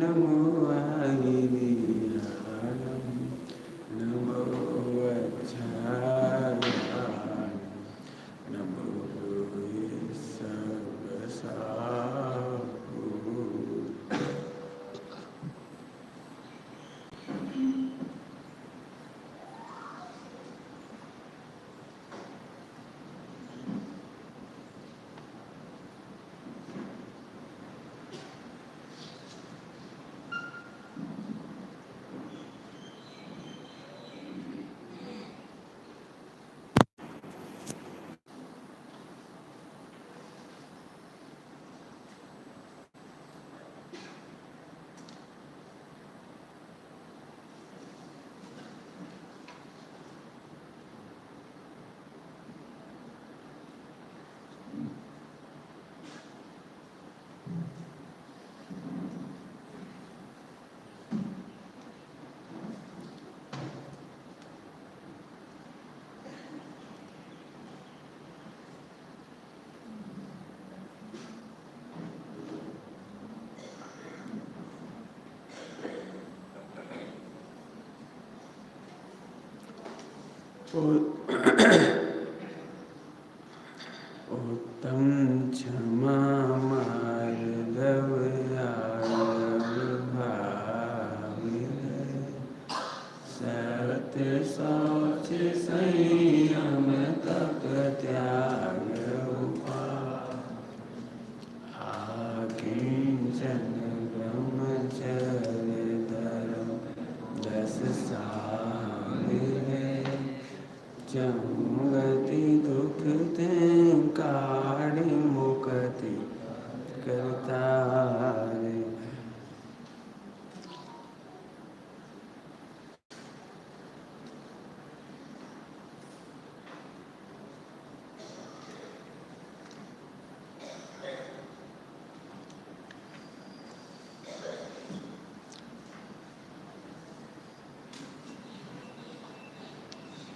नमो वाहिनीयानम नमो वज्रायानम नमो सर्वसाहु। उत्तम क्षमा मार्दव सत्य शौच संयम तप त्याग आकिंचन ब्रह्मचर्य धर्म 10 साल जमगति दुख ते काढ़ मुक्ति करता रे।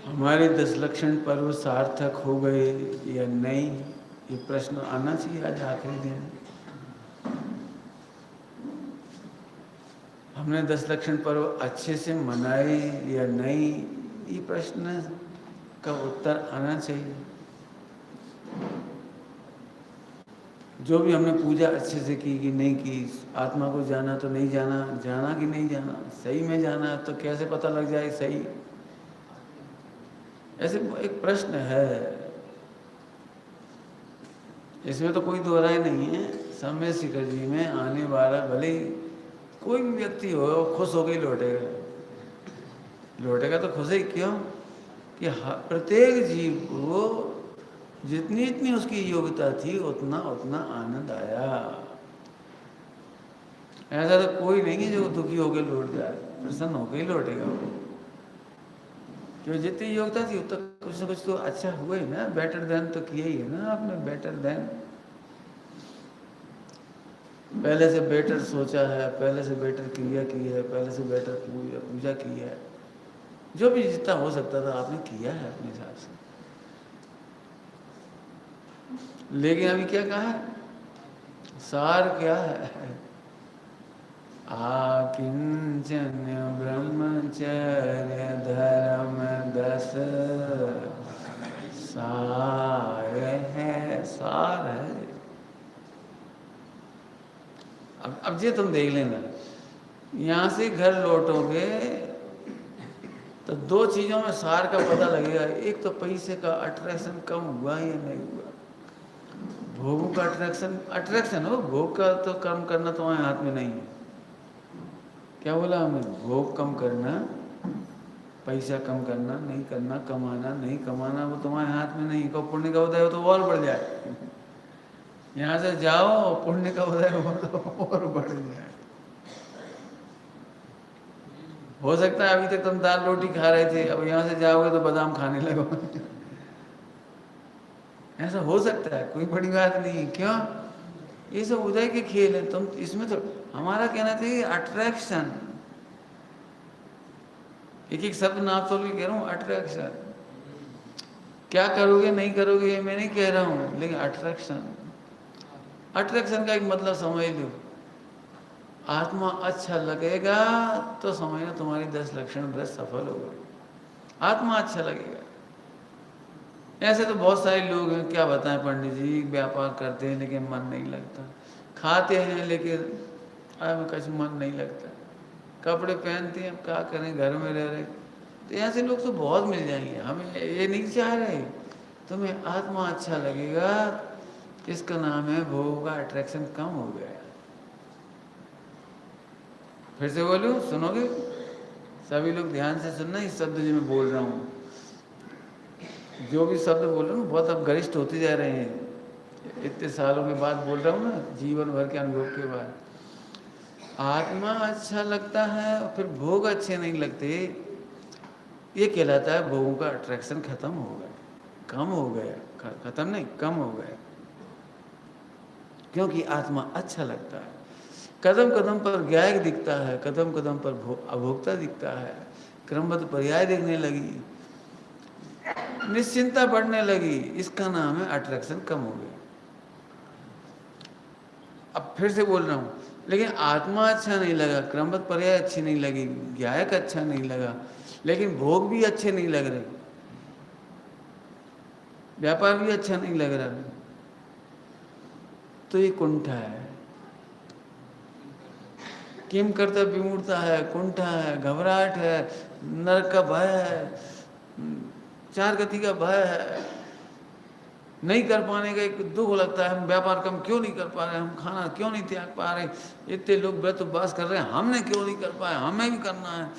हमारे 10 लक्षण पर्व सार्थक हो गए या नहीं, ये प्रश्न आना चाहिए आज आखिरी दिन। हमने 10 लक्षण पर्व अच्छे से मनाए या नहीं, ये प्रश्न का उत्तर आना चाहिए। जो भी हमने पूजा अच्छे से की कि नहीं की, आत्मा को जाना तो नहीं जाना, जाना कि नहीं जाना, सही में जाना तो कैसे पता लग जाए सही, ऐसे एक प्रश्न है। इसमें तो कोई दो राय नहीं है। समय शिखर जी में आने वाला भले कोई भी व्यक्ति हो खुश हो गई लौटेगा, लौटेगा तो खुश ही क्यों कि प्रत्येक जीव को जितनी जितनी उसकी योग्यता थी उतना उतना आनंद आया। ऐसा तो कोई नहीं है जो दुखी होकर लौट जाए, प्रसन्न होकर ही लौटेगा वो। जो जितनी योग्यता थी उतना कुछ ना कुछ तो अच्छा हुआ ही ना, बेटर देन तो किया ही है ना आपने, बेटर देन। पहले से बेटर सोचा है, पहले से बेटर क्रिया की है, पहले से बेटर पूजा की है, जो भी जितना हो सकता था आपने किया है अपने हिसाब से। लेकिन अभी क्या कहा है, सार क्या है, आकिंचन ब्रह्मचर्य धर्म 10 सार है, सार है। अब ये तुम देख लेना, यहाँ से घर लौटोगे तो 2 चीज़ों में सार का पता लगेगा। एक तो पैसे का अट्रैक्शन कम हुआ या नहीं हुआ, भोगों का अट्रैक्शन हो, भोग का तो कम करना तुम्हारे हाथ में नहीं है। क्या बोला हमने, भोग कम करना, पैसा कम करना नहीं करना, कमाना नहीं कमाना, वो तुम्हारे हाथ में नहीं। को पुण्य का उदय हो तो और बढ़ जाए, यहाँ से जाओ पुण्य का उदय हो तो और बढ़ जाए। हो सकता है अभी तक तुम दाल रोटी खा रहे थे, अब यहाँ से जाओगे तो बादाम खाने लगोगे। ऐसा हो सकता है, कोई बड़ी बात नहीं। क्यों, ये सब उदय के खेल है। तुम इसमें तो हमारा कहना चाहिए अट्रैक्शन, एक एक शब्द नाप तोल के कह रहा हूँ, अट्रैक्शन। क्या करोगे नहीं करोगे ये मैं नहीं कह रहा हूँ, लेकिन अट्रैक्शन, अट्रैक्शन का एक मतलब समझ लो। आत्मा अच्छा लगेगा तो समझना तुम्हारी 10 लक्षण व्रत सफल होगा। आत्मा अच्छा लगेगा। ऐसे तो बहुत सारे लोग हैं, क्या बताएं पंडित जी, व्यापार करते हैं लेकिन मन नहीं लगता, खाते हैं लेकिन कुछ मन नहीं लगता, कपड़े पहनते हैं, क्या करें, घर में रह रहे। तो ऐसे लोग तो बहुत मिल जाएंगे। हमें ये नहीं चाह रहे, तुम्हें आत्मा अच्छा लगेगा, इसका नाम है भोग का अट्रैक्शन कम हो गया। फिर से बोलूं, सुनोगे? सभी लोग ध्यान से सुनना, इस शब्द जो मैं बोल रहा हूँ, जो भी शब्द बोल रहा हूँ बहुत अब गरिष्ठ होते जा रहे हैं, इतने सालों के बाद बोल रहा हूँ ना, जीवन भर के अनुभव के बाद। आत्मा अच्छा लगता है और फिर भोग अच्छे नहीं लगते, ये कहलाता है भोगों का अट्रैक्शन खत्म हो गया, कम हो गया। खत्म नहीं, कम हो गया, क्योंकि आत्मा अच्छा लगता है। कदम कदम पर ज्ञायक दिखता है, कदम कदम पर अभोक्ता दिखता है, क्रमबद्ध पर्याय देखने लगी, निश्चिंता बढ़ने लगी, इसका नाम है अट्रैक्शन कम हो गया। अब फिर से बोल रहा हूँ, लेकिन आत्मा अच्छा नहीं लगा, क्रमबद्ध पर्याय अच्छी नहीं लगी, ज्ञायक अच्छा नहीं लगा, लेकिन भोग भी अच्छे नहीं लग रहे, व्यापार भी अच्छा नहीं लग रहा, तो ये कुंठा है। किम करता विमूढ़ता है, कुंठा है, घबराहट है, नरक का भय है, चार गति का भय है, नहीं कर पाने का एक दुख लगता है, हम व्यापार कम क्यों नहीं कर पा रहे, हम खाना क्यों नहीं त्याग पा रहे, इतने लोग व्रत उपवास कर रहे हैं, हमने क्यों नहीं कर पाए, हमें भी करना है।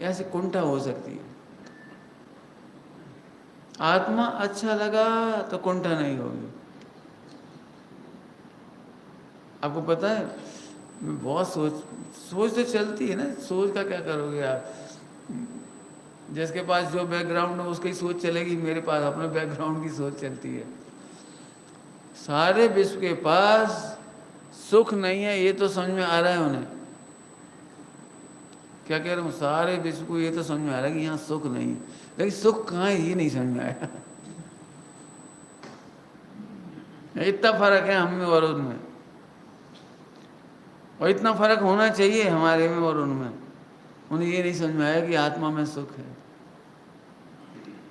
ऐसे कुंठा हो सकती है। आत्मा अच्छा लगा तो कुंठा नहीं होगी। आपको पता है, बहुत सोच तो चलती है ना, सोच का क्या करोगे आप? जिसके पास जो बैकग्राउंड है उसकी सोच चलेगी, मेरे पास अपने बैकग्राउंड की सोच चलती है। सारे विश्व के पास सुख नहीं है, ये तो समझ में आ रहा है उन्हें। क्या कह रहा हूँ, सारे विश्व को ये तो समझ में आ रहा है कि यहाँ सुख नहीं है, लेकिन सुख कहाँ है ये नहीं समझ में आया। इतना फर्क है हम में और उनमें, और इतना फर्क होना चाहिए हमारे में और उनमें। उन्हें ये नहीं समझ में आया कि आत्मा में सुख है।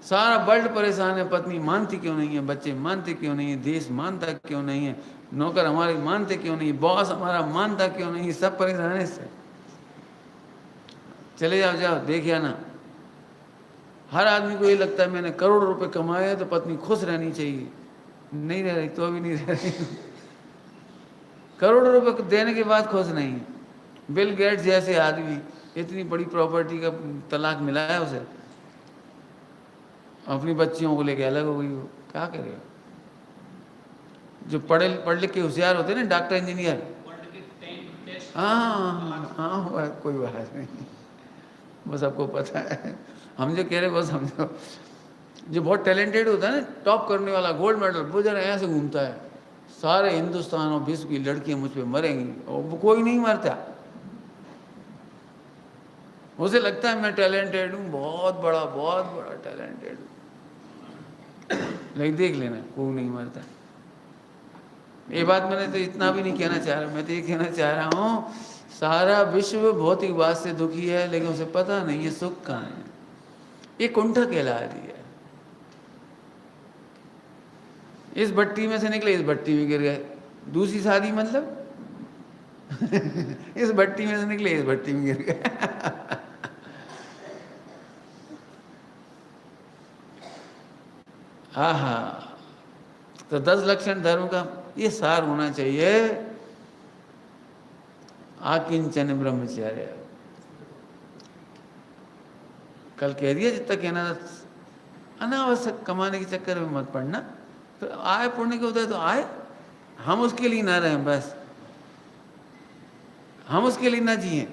सारा वर्ल्ड परेशान है, पत्नी मानती क्यों नहीं है, बच्चे मानते क्यों नहीं है, देश मानता क्यों नहीं है, नौकर हमारे मानते क्यों नहीं, बॉस हमारा मानता क्यों नहीं, सब परेशान है इससे। चले जाओ, जाओ देखिए ना, हर आदमी को ये लगता है मैंने करोड़ रुपए कमाए हैं तो पत्नी खुश रहनी चाहिए, नहीं रह रही तो अभी नहीं रह रही। करोड़ रुपए देने के बाद खुश नहीं। बिल गेट्स जैसे आदमी, इतनी बड़ी प्रॉपर्टी का तलाक मिला है उसे, अपनी बच्चियों को लेके अलग हो गई, वो क्या करेगा? जो पढ़ लिख के होशियार होते हैं ना, डॉक्टर इंजीनियर, हाँ हाँ, कोई बात नहीं, बस आपको पता है, हम जो कह रहे बस समझो। जो बहुत टैलेंटेड होता है ना, टॉप करने वाला, गोल्ड मेडल, वो जरा ऐसे घूमता है, सारे हिंदुस्तान और विश्व की लड़कियां मुझ पर मरेंगी, और वो कोई नहीं मरता। उसे लगता है मैं टैलेंटेड हूँ, बहुत बड़ा टैलेंटेड हूँ, लेकिन देख लेना कोई नहीं मरता। ये बात मैंने तो इतना भी नहीं कहना चाह रहा, मैं तो ये कहना चाह रहा हूँ सारा विश्व भौतिक बात से दुखी है, लेकिन उसे पता नहीं है सुख कहाँ है। ये कुंठा कहला दिया। इस भट्टी में से निकले, इस भट्टी में गिर गए, दूसरी शादी मतलब इस भट्टी में से निकले, इस भट्टी में गिर गए। हाँ हाँ, तो 10 लक्षण धर्म का ये सार होना चाहिए। आकिंचन ब्रह्मचर्य, कल कह दिया, जितना कहना था, अनावश्यक कमाने के चक्कर में मत पड़ना, तो आय पुण्य के होता है तो आए, हम उसके लिए ना रहें, बस हम उसके लिए ना जिए।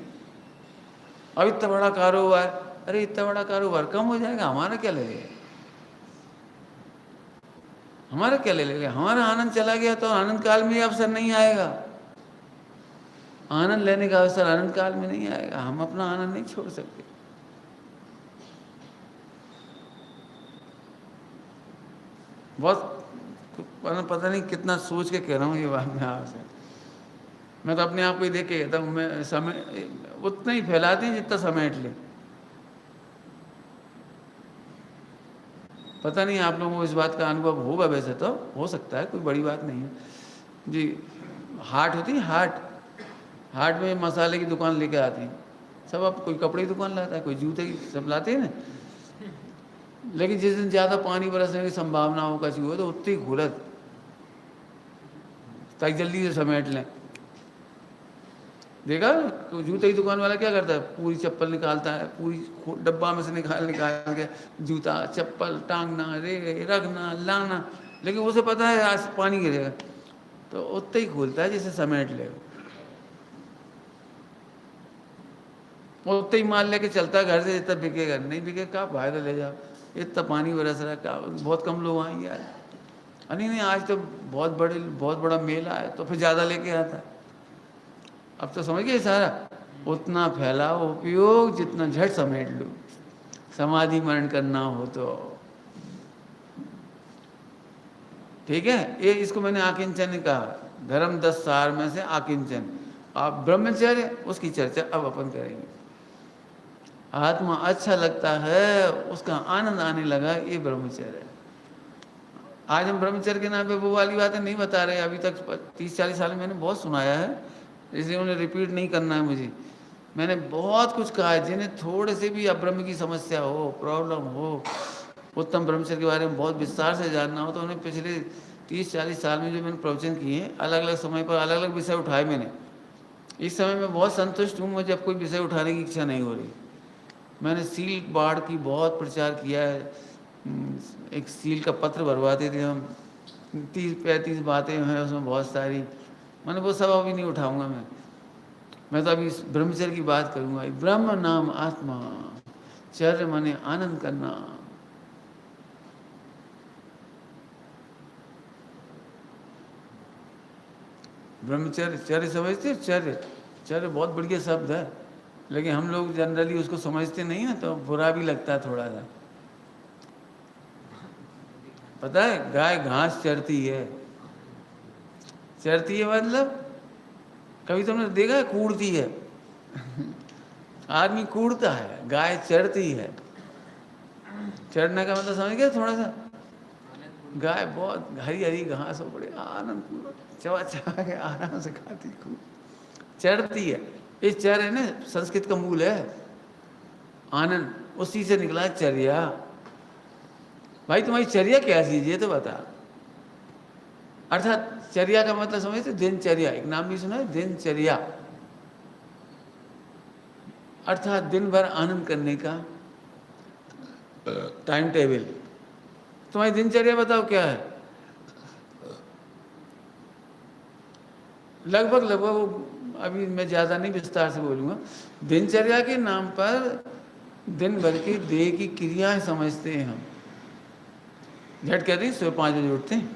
अब इतना बड़ा कारोबार, अरे इतना बड़ा कारोबार कम हो जाएगा, हमारा क्या लगेगा, हमारा क्या ले लेगा? हमारा आनंद चला गया तो आनंद काल में अवसर नहीं आएगा, आनंद लेने का अवसर आनंद काल में नहीं आएगा, हम अपना आनंद नहीं छोड़ सकते। बहुत पता नहीं कितना सोच के कह रहा हूँ ये बात मैं आपसे। मैं तो अपने आप को ही देख के कहता हूँ, मैं समय उतना ही फैलाते हैं जितना समेट ले। पता नहीं आप लोगों को इस बात का अनुभव होगा, वैसे तो हो सकता है, कोई बड़ी बात नहीं है जी। हाट होती है, हाट में मसाले की दुकान लेके आते हैं सब। अब कोई कपड़े की दुकान लाता है, कोई जूते की, सब लाते हैं ना। लेकिन जिस दिन ज़्यादा पानी बरसने की संभावना हो कछु हो तो उतनी घुलत, ताकि जल्दी से समेट लें। देखा तो जूते की दुकान वाला क्या करता है, पूरी चप्पल निकालता है, पूरी डब्बा में से निकाल के जूता चप्पल टांगना, रे रखना लाना, लेकिन उसे पता है आज पानी गिरेगा, तो उतना ही खोलता है जिसे समेट लेगा। उतना ही माल लेके चलता है घर से, जितना बिकेगा। नहीं बिकेगा कहाँ फायदा, ले जाओ, इतना पानी बरस रहा है, क्या बहुत कम लोग आएंगे यार। नहीं आज तो बहुत बड़ा मेला है, तो फिर ज़्यादा लेके आता है। अब तो समझ गए सारा, उतना फैलाओ उपयोग जितना झट समेट लो, समाधि मरण करना हो तो। ठीक है, ये इसको मैंने आकिंचन कहा, धर्म 10 सार में से आकिंचन। आप ब्रह्मचर्य, उसकी चर्चा अब अपन करेंगे। आत्मा अच्छा लगता है, उसका आनंद आने लगा, ये ब्रह्मचर्य है। आज हम ब्रह्मचर्य के नाम पे वो वाली बातें नहीं बता रहे। अभी तक 30-40 साल में मैंने बहुत सुनाया है, इसलिए उन्हें रिपीट नहीं करना है मुझे। मैंने बहुत कुछ कहा है, जिन्हें थोड़े से भी अब्रह्म की समस्या हो, प्रॉब्लम हो, उत्तम ब्रह्मचर्य के बारे में बहुत विस्तार से जानना हो, तो उन्हें पिछले 30-40 साल में जो मैंने प्रवचन किए हैं, अलग अलग समय पर अलग अलग विषय उठाए मैंने। इस समय मैं बहुत संतुष्ट हूँ, मुझे अब कोई विषय उठाने की इच्छा नहीं हो रही। मैंने सील बाढ़ की बहुत प्रचार किया है। एक सील का पत्र भरवाते थे हम, 30-35 बातें हैं उसमें बहुत सारी, मैंने वो सब अभी नहीं उठाऊंगा मैं तो अभी ब्रह्मचर्य की बात करूंगा। ब्रह्म नाम आत्मा, चर्य माने आनंद करना। ब्रह्मचर्य, चर्य समझते, चर्य बहुत बढ़िया शब्द है, लेकिन हम लोग जनरली उसको समझते नहीं है, तो बुरा भी लगता है थोड़ा सा। पता है, गाय घास चरती है, चरती है मतलब कभी तुमने देखा है कूड़ती है? आदमी कूड़ता है, गाय चरती है। चरने का मतलब समझ गया थोड़ा सा? गाय बहुत हरी हरी घास हो, बड़े आनंद पूर्वक चबा चबा के आराम से खाती, खूब चरती है। ये चर है ना, संस्कृत का मूल है आनंद, उसी से निकला है चर्या। भाई तुम्हारी चर्या क्या चीज है तो बता। अर्थात चर्या का मतलब समझते, दिनचर्या, एक नाम भी सुना है दिनचर्या, अर्थात दिन भर आनंद करने का टाइम टेबल। तुम्हारी दिनचर्या बताओ क्या है? लगभग अभी मैं ज़्यादा नहीं विस्तार से बोलूँगा। दिनचर्या के नाम पर दिन भर की देह की क्रियाएं समझते हैं हम। झट कहते हैं सुबह 5 बजे उठते हैं,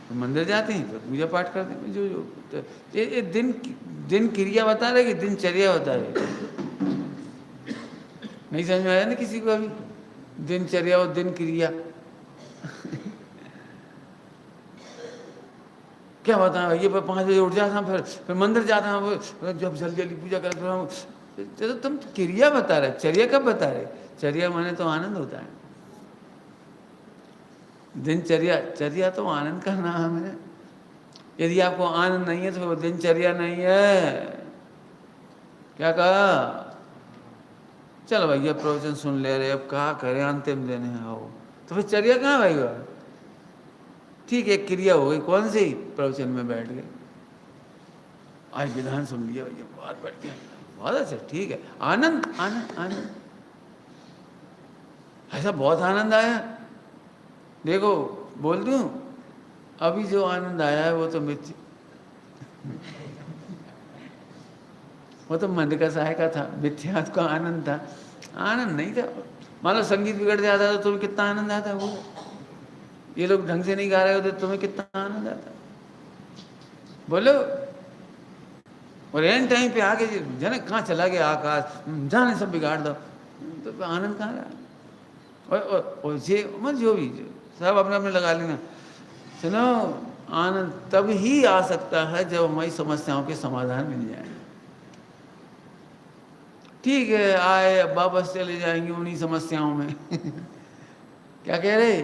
तो मंदिर जाते हैं, तो पूजा पाठ करते हैं, जो तो ये दिन क्रिया बता रहे कि दिनचर्या बता रहे? नहीं समझ में आया ना किसी को अभी? दिनचर्या और दिन क्रिया क्या बताएं भैया? 5 बजे उठ जाता हूँ, फिर मंदिर जाता हूँ, जब जल्दी जल्दी पूजा करता हूँ। तो तुम क्रिया बता रहे, चर्या कब बता रहे? चर्या माने तो आनंद होता है। दिनचर्या, चर्या तो आनंद का नाम है। यदि आपको आनंद नहीं है तो वो दिनचर्या नहीं है। क्या कहा? चलो भैया प्रवचन सुन ले रहे, अब कहा करें, अंतिम दिन है, आओ, तो फिर चर्या कहाँ भाई? ठीक है, क्रिया हो गई, कौन सी? प्रवचन में बैठ गए, आज विधान सुन लिया भैया, बहुत बढ़िया, बहुत अच्छा, ठीक है। आनंद आनंद आनंद, ऐसा बहुत आनंद आया। देखो बोल दूं, अभी जो आनंद आया है वो तो मिथ्या, वो तो मन का सहाय का था, मिथ्या का आनंद था, आनंद नहीं था। मान लो संगीत बिगड़ जाता तो तुम्हें कितना आनंद आता? वो ये लोग ढंग से नहीं गा रहे होते, तुम्हें कितना आनंद आता? बोलो। और एन टाइम पे आके जाने कहाँ चला गया आकाश, जाने सब बिगाड़ दो, तो आनंद कहाँ रहा? और ये मत जो भी सब अपने अपने लगा लेना। सुनो, आनंद तब ही आ सकता है जब हमारी समस्याओं के समाधान मिल जाए। ठीक है, आए अब वापस चले जाएंगे उन्हीं समस्याओं में। क्या कह रहे,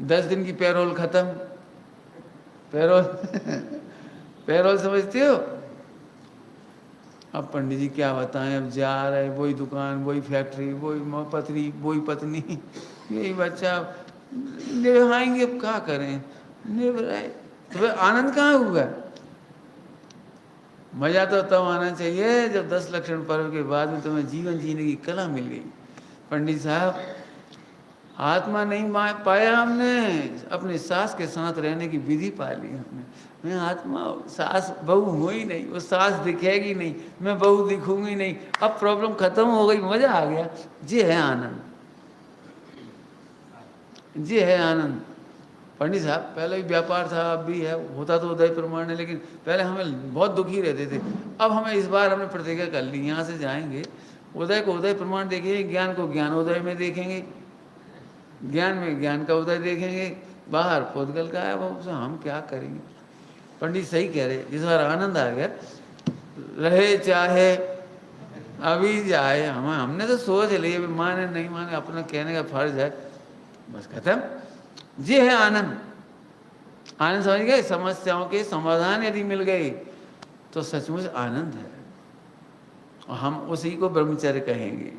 10 दिन की पैरोल खत्म। पैरोल पैरोल समझते हो? अब पंडित जी क्या बताएं, अब जा रहे, वही दुकान, वही फैक्ट्री, वही पत्नी, वही पत्नी, यही बच्चा, निभाएंगे, अब क्या करें, निभ रहे। तो फिर आनंद कहाँ हुआ? मजा तो तब आना चाहिए जब 10 लक्षण पर्व के बाद में तुम्हें जीवन जीने की कला मिल गई। पंडित साहब, आत्मा नहीं पाया हमने, अपनी सास के साथ रहने की विधि पा ली हमने। मैं आत्मा, सास बहू हुई नहीं, वो सास दिखेगी नहीं, मैं बहू दिखूंगी नहीं, अब प्रॉब्लम खत्म हो गई, मजा आ गया। ये है आनंद, ये है आनंद। पंडित साहब, पहले भी व्यापार था, अब भी है, होता तो उदय प्रमाण है, लेकिन पहले हमें बहुत दुखी रहते थे। अब हमें इस बार हमने प्रतिज्ञा कर ली, यहाँ से जाएंगे, उदय को उदय प्रमाण देखेंगे, ज्ञान को ज्ञान उदय में देखेंगे, ज्ञान में ज्ञान का उदय देखेंगे, बाहर पोतगल का है वो, हम क्या करेंगे। पंडित सही कह रहे, इस बार आनंद आ गया, रहे चाहे अभी जाए। हमने तो सोच लिया, माने नहीं माने अपना कहने का फर्ज है, बस खत्म। ये है आनंद। आनंद समझ गए? समस्याओं के समाधान यदि मिल गए तो सचमुच आनंद है, और हम उसी को ब्रह्मचर्य कहेंगे।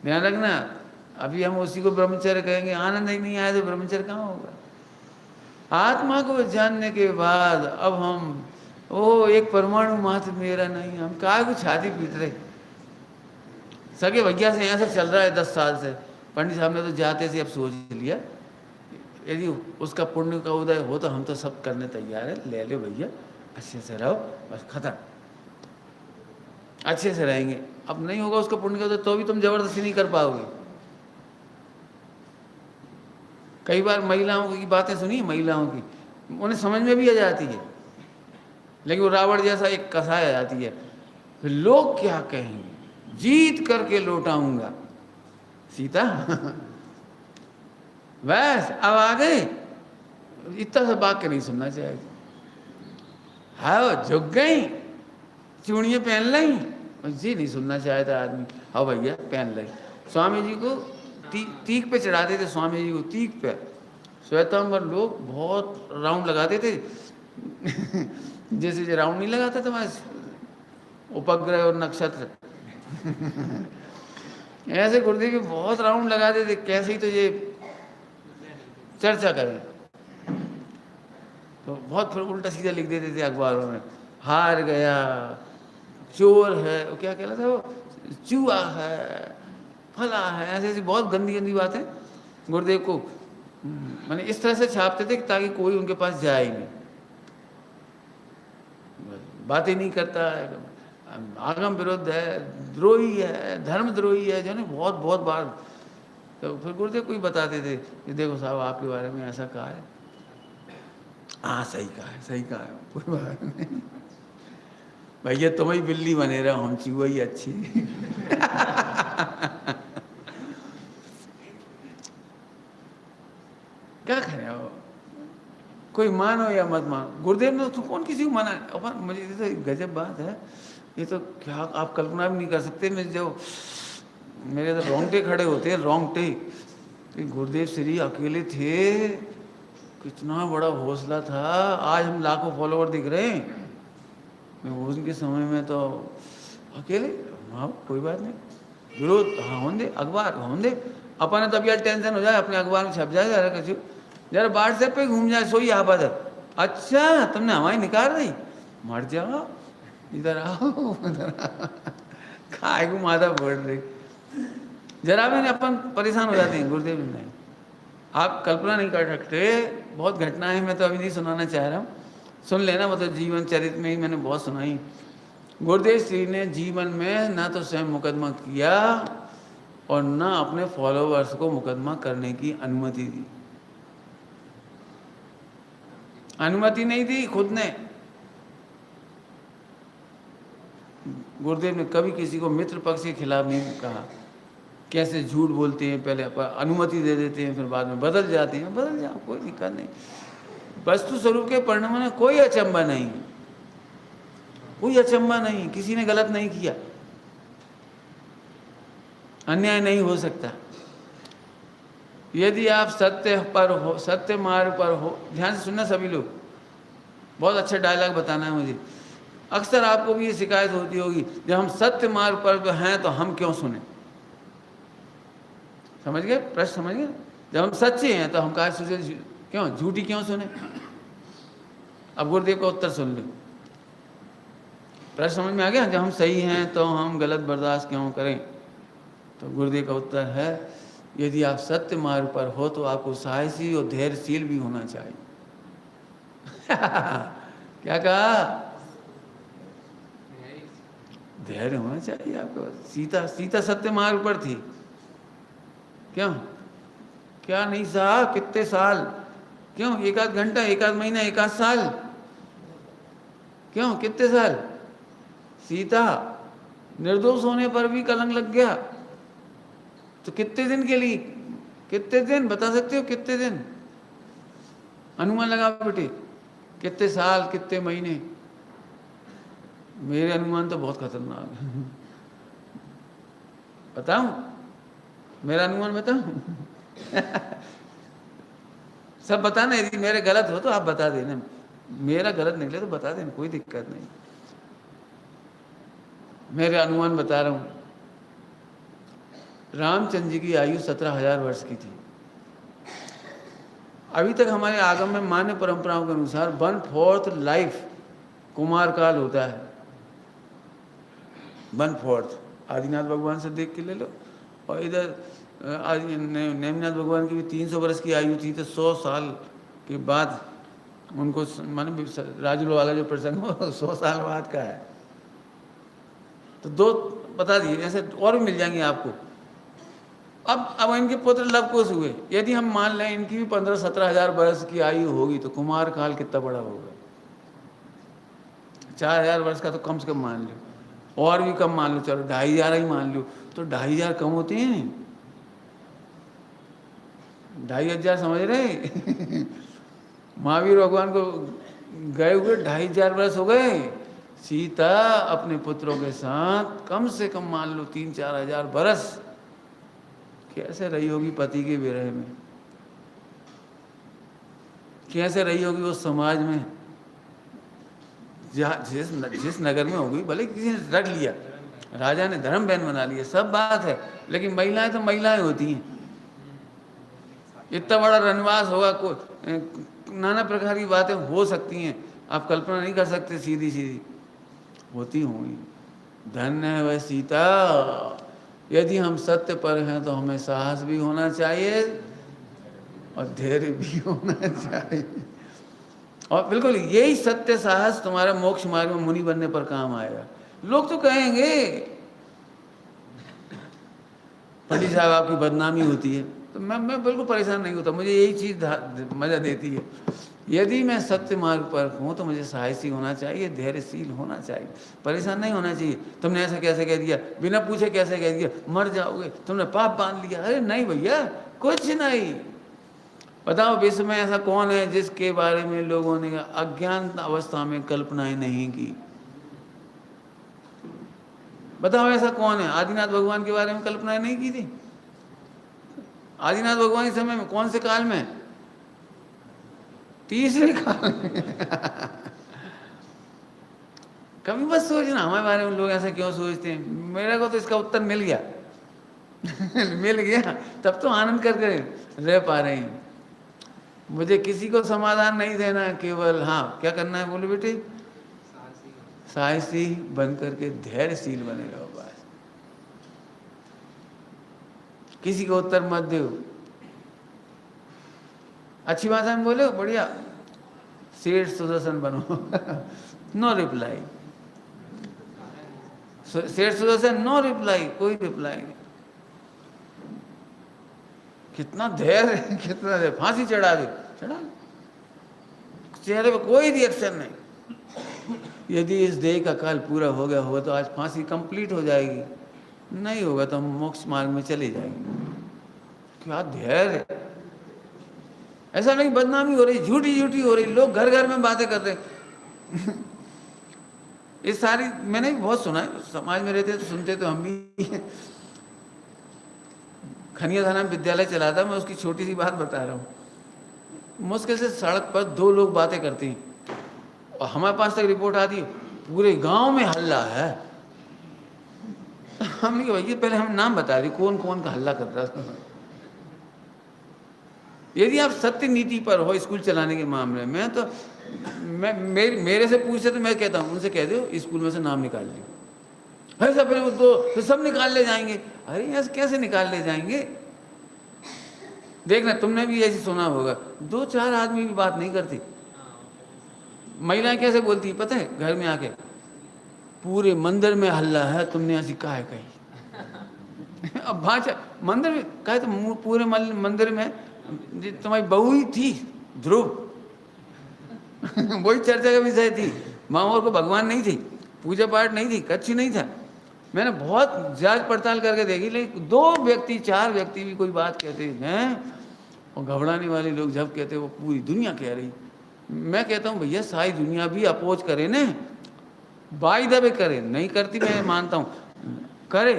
ध्यान रखना, अभी हम उसी को ब्रह्मचर्य कहेंगे, आनंद ही नहीं आया तो ब्रह्मचर्य कहाँ होगा। आत्मा को जानने के बाद अब हम, ओ एक परमाणु मात्र मेरा नहीं, हम काय को छाती पीट रहे। सगे भैया से यहाँ से चल रहा है 10 साल से, पंडित साहब ने तो जाते से अब सोच लिया, यदि उसका पुण्य का उदय हो तो हम तो सब करने तैयार है, ले लो भैया, अच्छे से रहो, बस खत्म, अच्छे से रहेंगे। अब नहीं होगा उसका पुण्य का उदय तो भी तुम जबरदस्ती नहीं कर पाओगे। कई बार महिलाओं की बातें सुनी, महिलाओं की, उन्हें समझ में भी आ जाती है, लेकिन वो रावण जैसा एक कसाई आ जाती है, फिर लोग क्या कहेंगे, जीत करके लौटाऊंगा सीता। बस अब आ गए, इतना सा वाक्य नहीं सुनना चाहिए। हाँ झुक गई, चूड़ियाँ पहन ली, जी नहीं सुनना चाहता आदमी। हाँ भैया पहन ली। स्वामी जी को तीक पे चढ़ाते थे, स्वामी जी को तीक पे। श्वेतांबर लोग बहुत राउंड लगाते थे। जैसे जो राउंड नहीं लगाता था मैं, उपग्रह और नक्षत्र। ऐसे गुरुदेव के बहुत राउंड लगाते थे, कैसे ही तो ये चर्चा करें, तो बहुत फिर उल्टा सीधा लिख देते थे अखबारों में, हार गया, चोर है, वो क्या कहलाता है, वो चूहा है, फला है, ऐसे ऐसी बहुत गंदी गंदी बातें गुरुदेव को मैंने इस तरह से छापते थे ताकि कोई उनके पास जाए ही नहीं, बातें नहीं करता है, आगम विरुद्ध है, द्रोही है, धर्मद्रोही है, जो नहीं बहुत बहुत बार। तो फिर गुरुदेव कोई बताते थे कि देखो साहब आपके बारे में ऐसा कहा है, हाँ सही कहा है, सही कहा है, कोई बात नहीं भैया, तुम ही बिल्ली बने रहो, हम चूहा ही अच्छी। क्या करें, कोई मानो या मत मानो, गुरुदेव ने तो कौन किसी को माना। अपन मुझे तो गजब बात है, ये तो क्या आप कल्पना भी नहीं कर सकते। मैं जो मेरे तो रोंगटे खड़े होते हैं, रोंगटे। तो गुरुदेव श्री अकेले थे, कितना बड़ा हौसला था। आज हम लाखों फॉलोवर दिख रहे हैं, उनके समय में तो अकेले। हाँ कोई बात नहीं, विरोध हाँ होंगे, अखबार होंगे, अपन तब यार टेंशन हो जाए, अपने अखबार में छप जाए, जरा कुछ जरा व्हाट्सएप पे घूम जाए, सोई आप अदर, अच्छा तुमने हमारी निकाल रही, मर जाओ, इधर आओ, खाए को माथा फोड़ रही, जरा भी नहीं, अपन परेशान हो जाते हैं। गुरुदेव नहीं, आप कल्पना नहीं कर सकते, बहुत घटनाएं मैं तो अभी नहीं सुनाना चाह रहा हूँ, सुन लेना, मतलब जीवन चरित्र में ही मैंने बहुत सुनाई। गुरुदेव श्री ने जीवन में ना तो स्वयं मुकदमा किया और ना अपने फॉलोवर्स को मुकदमा करने की अनुमति दी, अनुमति नहीं दी खुद ने। गुरुदेव ने कभी किसी को मित्र पक्ष के खिलाफ नहीं कहा। कैसे झूठ बोलते हैं, पहले अनुमति दे देते हैं, फिर बाद में बदल जाते हैं, बदल जाओ कोई दिक्कत नहीं, वस्तु स्वरूप के परिणाम में कोई अचंबा नहीं, कोई अचंबा नहीं, किसी ने गलत नहीं किया, अन्याय नहीं हो सकता। यदि आप सत्य पर हो, सत्य मार्ग पर हो, ध्यान से सुनना सभी लोग, बहुत अच्छा डायलॉग बताना है मुझे। अक्सर आपको भी ये शिकायत होती होगी, जब हम सत्य मार्ग पर हैं तो हम क्यों सुने। समझ गए प्रश्न, समझ गए? जब हम सच्चे हैं तो हम कहा सोचे क्यों, झूठी क्यों सुने। अब गुरुदेव का उत्तर सुन लो, प्रश्न समझ में आ गया? जब हम सही हैं तो हम गलत बर्दाश्त क्यों करें? तो गुरुदेव का उत्तर है, यदि आप सत्य मार्ग पर हो तो आपको साहसी और धैर्यशील भी होना चाहिए। क्या कहा? धैर्य होना चाहिए आपको। सीता सत्य मार्ग पर थी, क्यों क्या नहीं सहा, कितने साल, क्यों एक आध घंटा, एक आध महीना, एक आध साल, क्यों कितने साल? सीता निर्दोष होने पर भी कलंक लग गया, तो कितने दिन के लिए, कितने दिन बता सकते हो? कितने दिन अनुमान लगा बेटे, कितने साल, कितने महीने? मेरे अनुमान तो बहुत खतरनाक है। बताऊं मेरा अनुमान, बताऊं? सब बताना, यदि मेरे गलत हो तो आप बता देना, मेरा गलत निकले तो बता देना, कोई दिक्कत नहीं। मेरे अनुमान बता रहा हूं। रामचंद्र जी की आयु 17,000 वर्ष की थी। अभी तक हमारे आगम में मान्य परंपराओं के अनुसार 1/4 लाइफ कुमार काल होता है। 1/4 आदिनाथ भगवान से देख के ले लो, और इधर नेमिनाथ भगवान की भी 300 वर्ष की आयु थी, तो 100 साल के बाद उनको, माने राजुल वाला जो प्रसंग हो 100 साल बाद का है। तो 2 बता दिए, ऐसे और भी मिल जाएंगे आपको। अब इनके पुत्र लवकुश हुए, यदि हम मान लें इनकी भी 15-17 हजार वर्ष की आयु होगी, तो कुमार काल कितना बड़ा होगा? 4,000 वर्ष का तो कम से कम मान लो, और भी कम मान लो, चलो 2,500 ही मान लो, तो 2,500 कम होते हैं? 2,500 समझ रहे? महावीर भगवान को गए हुए 2,500 वर्ष हो गए। सीता अपने पुत्रों के साथ कम से कम मान लो 3-4 हजार वर्ष कैसे रही होगी पति के विरह में, कैसे रही होगी उस समाज में जिस नगर में होगी। भले किसी ने रख लिया, राजा ने धर्म बहन बना लिया, सब बात है, लेकिन महिलाएं तो महिलाएं होती हैं। इतना बड़ा वनवास होगा, नाना प्रकार की बातें हो सकती हैं, आप कल्पना नहीं कर सकते, सीधी सीधी होती होंगी। धन्य है वह सीता। यदि हम सत्य पर हैं तो हमें साहस भी होना चाहिए और धैर्य भी होना चाहिए, और बिल्कुल यही सत्य साहस तुम्हारा मोक्ष मार्ग में मुनि बनने पर काम आएगा। लोग तो कहेंगे पंडित साहब आपकी बदनामी होती है, तो मैं बिल्कुल परेशान नहीं होता, मुझे यही चीज़ मजा देती है। यदि मैं सत्य मार्ग पर हूँ तो मुझे साहसी होना चाहिए, धैर्यशील होना चाहिए, परेशान नहीं होना चाहिए। तुमने ऐसा कैसे कह दिया, बिना पूछे कैसे कह दिया, मर जाओगे, तुमने पाप बांध लिया। अरे नहीं भैया, कुछ नहीं। बताओ विश्व में ऐसा कौन है जिसके बारे में लोगों ने अज्ञान अवस्था में कल्पनाएं नहीं की? बताओ ऐसा कौन है? आदिनाथ भगवान के बारे में कल्पनाएं नहीं की थी? आदिनाथ भगवान के समय में, कौन से काल में? तीसरे काल में। कभी मत सोचना हमारे बारे में लोग ऐसा क्यों सोचते हैं। मेरे को तो इसका उत्तर मिल गया। मिल गया, तब तो आनंद करके रह पा रहे हैं। मुझे किसी को समाधान नहीं देना, केवल हाँ क्या करना है, बोलो बेटे, साहसी बन करके धैर्यशील बने रहो बस। किसी को उत्तर मत दो, अच्छी भाषा में बोलो, बढ़िया सेठ सुदर्शन बनो। नो रिप्लाई, सेठ सुदर्शन, नो रिप्लाई, कोई रिप्लाई नहीं। कितना धैर्य, कितना धैर्य, फांसी चढ़ा दे, चढ़ा, चेहरे पे कोई रिएक्शन नहीं। यदि इस देह का काल पूरा हो गया हो तो आज फांसी कंप्लीट हो जाएगी, नहीं होगा तो हम मोक्ष मार्ग में चले जाएंगे। क्या धैर्य, ऐसा नहीं बदनामी हो रही, झूठी झूठी हो रही, लोग घर घर में बातें कर रहे ये सारी मैंने भी बहुत सुना है, समाज में रहते तो सुनते तो हम भी खनिया थाना में विद्यालय चला था, मैं उसकी छोटी सी बात बता रहा हूँ। मुश्किल से सड़क पर दो लोग बातें करते हैं और हमारे पास तक रिपोर्ट आती है पूरे गांव में हल्ला है। हमने कहा भैया पहले हम नाम बता दिए कौन कौन का हल्ला कर रहा है। यदि आप सत्य नीति पर हो स्कूल चलाने के मामले में तो मेरे से पूछे तो मैं कहता हूँ उनसे कह दो स्कूल में से नाम निकाल लियो। ऐसा पहले वो तो सब निकाल ले जाएंगे। अरे यहाँ से कैसे निकाल ले जाएंगे? देखना तुमने भी ऐसी सुना होगा, 2-4 आदमी भी बात नहीं करती। महिलाएं कैसे बोलती है पता है? घर में आके पूरे मंदिर में हल्ला है, तुमने ऐसी कहा है कही। अब भाषा मंदिर में कहे तो पूरे मंदिर में तुम्हारी बहू ही थी ध्रुव वही चर्चा का विषय थी। माँ को भगवान नहीं थी, पूजा पाठ नहीं थी, कच्ची नहीं था। मैंने बहुत जांच पड़ताल करके देखी, लेकिन 2 व्यक्ति 4 व्यक्ति भी कोई बात कहते हैं और घबराने वाले लोग जब कहते वो पूरी दुनिया कह रही। मैं कहता हूँ भैया सारी दुनिया भी अपोज करे ने, बाई दबे करे, नहीं करती मैं मानता हूँ, करे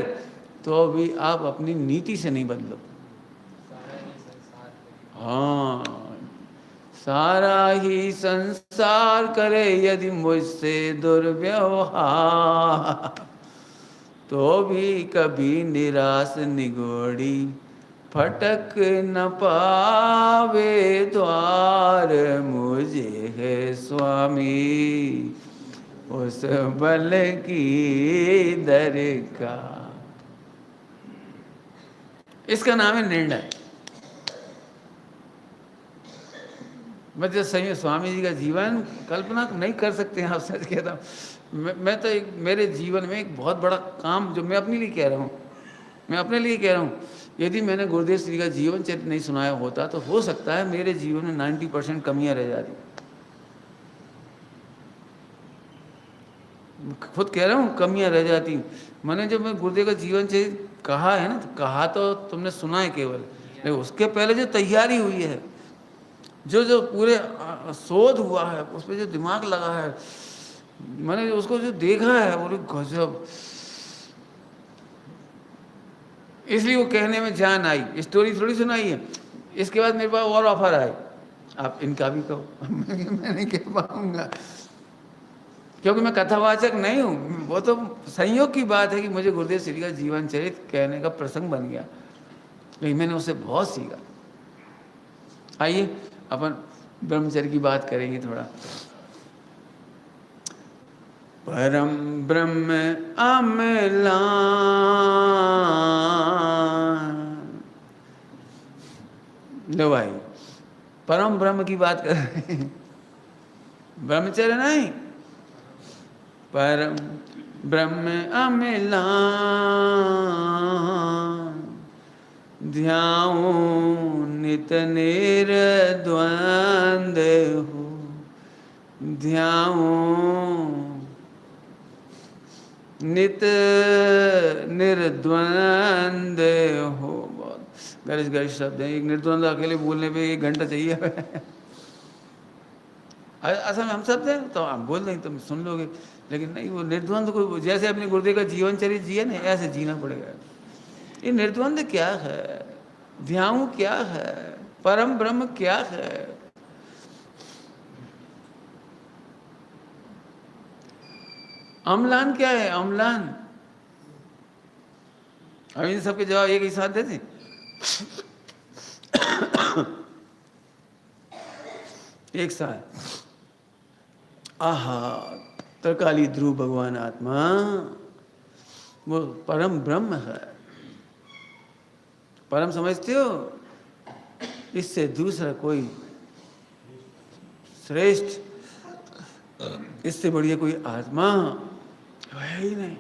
तो भी आप अपनी नीति से नहीं बदलो। हाँ, सारा ही संसार करे यदि मुझसे दुर्व्यवहार, तो भी कभी निराश निगोड़ी फटक न पावे द्वार। मुझे है स्वामी उस बल की दरकार। इसका नाम है निर्णय। मतलब सही में स्वामी जी का जीवन कल्पना नहीं कर सकते हैं आप, सच कहता हूँ। मैं तो मेरे जीवन में एक बहुत बड़ा काम जो मैं अपने लिए कह रहा हूँ, मैं अपने लिए कह रहा हूँ, यदि मैंने गुरुदेव श्री का जीवन चरित्र नहीं सुनाया होता तो हो सकता है मेरे जीवन में 90% कमियां रह जाती। खुद कह रहा हूँ कमियां रह जाती। मैंने जब मैं गुरुदेव का जीवन चरित्र कहा है ना, तो कहा तो तुमने सुना है केवल, लेकिन उसके पहले जो तैयारी हुई है, जो पूरे शोध हुआ है, उस पर जो दिमाग लगा है, मैंने उसको जो देखा है वो गजब। इसलिए वो कहने में जान आई। स्टोरी थोड़ी सुनाई है, इसके बाद मेरे पास और ऑफर आए, आप इनका भी कहो। मैं नहीं कह पाऊंगा क्योंकि मैं कथावाचक नहीं हूँ। वो तो संयोग की बात है कि मुझे गुरुदेव श्री का जीवन चरित्र कहने का प्रसंग बन गया, लेकिन मैंने उससे बहुत सीखा। आइए अपन ब्रह्मचर्य की बात करेंगे थोड़ा। परम ब्रह्म अमलान, लो भाई परम ब्रह्म की बात कर रहे हैं, ब्रह्मचर्य नहीं, परम ब्रह्म अमलान ध्याऊं नित निर्द्वंद हो, ध्याऊं नित निर्द्वंद हो। बहुत गरिश गरिश शब्द है, एक निर्द्वंद अकेले बोलने पे 1 घंटा चाहिए। असल में हम शब्द हैं तो आप बोल देंगे तुम सुन लोगे, लेकिन नहीं, वो निर्द्वंद को जैसे अपने गुरुदेव का जीवन चरित्र जिए ना, ऐसे जीना पड़ेगा। ये निर्द्वंद क्या है, ध्यान क्या है, परम ब्रह्म क्या है? अम्लान क्या है? अम्लान अब इन सबके जवाब एक ही साथ देते। एक साथ आहा, त्रिकाली ध्रुव भगवान आत्मा वो परम ब्रह्म है। परम समझते हो? इससे दूसरा कोई श्रेष्ठ, इससे बढ़िया कोई आत्मा है ही नहीं।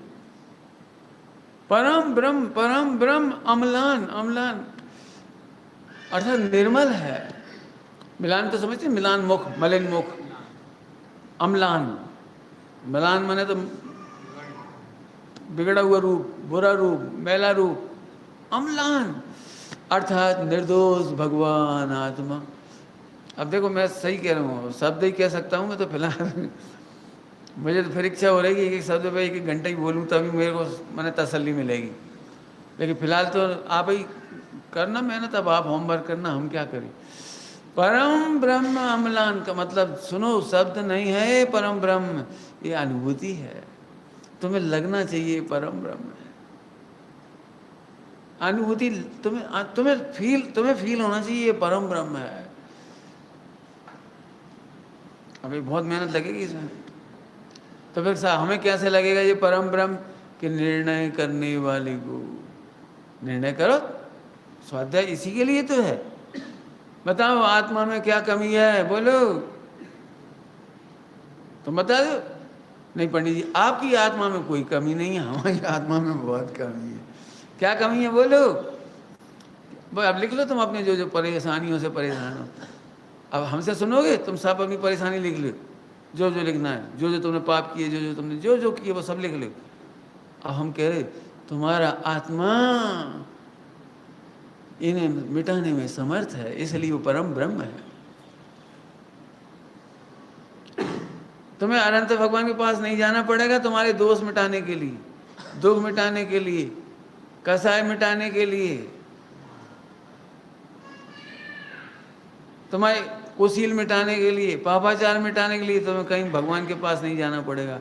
परम ब्रह्म अम्लान, अम्लान अर्थात निर्मल है। मिलान तो समझते, मिलान मुख, मलिन मुख, अम्लान, मिलान माने तो बिगड़ा हुआ रूप, बुरा रूप, मैला रूप। अम्लान अर्थात निर्दोष भगवान आत्मा। अब देखो मैं सही कह रहा हूँ, शब्द ही कह सकता हूँ मैं तो फिलहाल मुझे तो फिर इच्छा हो रही है कि एक शब्द पे एक घंटा ही बोलूँ तभी मेरे को मैंने तसल्ली मिलेगी। लेकिन फिलहाल तो आप ही करना मेहनत, अब आप होमवर्क करना, हम क्या करें। परम ब्रह्म अम्लान का मतलब सुनो, शब्द नहीं है परम ब्रह्म, ये अनुभूति है। तुम्हें लगना चाहिए परम ब्रह्म है, अनुभूति तुम्हें फील होना चाहिए ये परम ब्रह्म है। अभी बहुत मेहनत लगेगी इसमें। तो फिर हमें कैसे लगेगा ये परम ब्रह्म, कि निर्णय करने वाले को निर्णय करो, स्वाध्याय इसी के लिए तो है। बताओ आत्मा में क्या कमी है, बोलो, तुम बता दो। नहीं पंडित जी, आपकी आत्मा में कोई कमी नहीं है, हमारी आत्मा में बहुत कमी है। क्या कमी है बोलो। अब लिख लो तुम अपने जो जो परेशानियों से परेशान हो। अब हमसे सुनोगे तुम सब अपनी परेशानी लिख लो, जो जो लिखना है, जो जो तुमने पाप किए, जो जो तुमने जो जो किए वो सब लिख लो। अब हम कह रहे तुम्हारा आत्मा इन्हें मिटाने में समर्थ है, इसलिए वो परम ब्रह्म है। तुम्हें अनंत भगवान के पास नहीं जाना पड़ेगा तुम्हारे दोष मिटाने के लिए, दुख मिटाने के लिए, कसाय मिटाने के लिए, तुम्हारे कुशील मिटाने के लिए, पापाचार मिटाने के लिए तुम्हें कहीं भगवान के पास नहीं जाना पड़ेगा।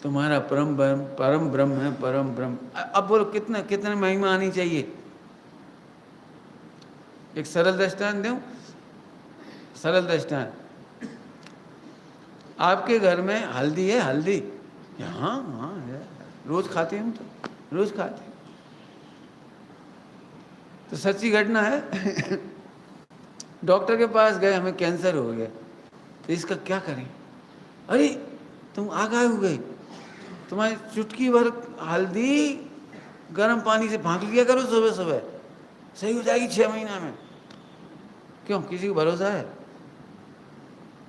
तुम्हारा परम ब्रह्म है, परम ब्रह्म। अब बोलो कितने कितने महिमा आनी चाहिए। एक सरल दृष्टांत दूं, सरल दृष्टांत। आपके घर में हल्दी है, हल्दी हाँ हाँ है, रोज खाते हैं, तो रोज खाते हैं। तो सच्ची घटना है डॉक्टर के पास गए, हमें कैंसर हो गया, तो इसका क्या करें। अरे तुम आगाह हो गए, तुम्हारी चुटकी भर हल्दी गर्म पानी से भांक लिया करो सुबह सुबह, सही हो जाएगी 6 महीना में। क्यों, किसी को भरोसा है?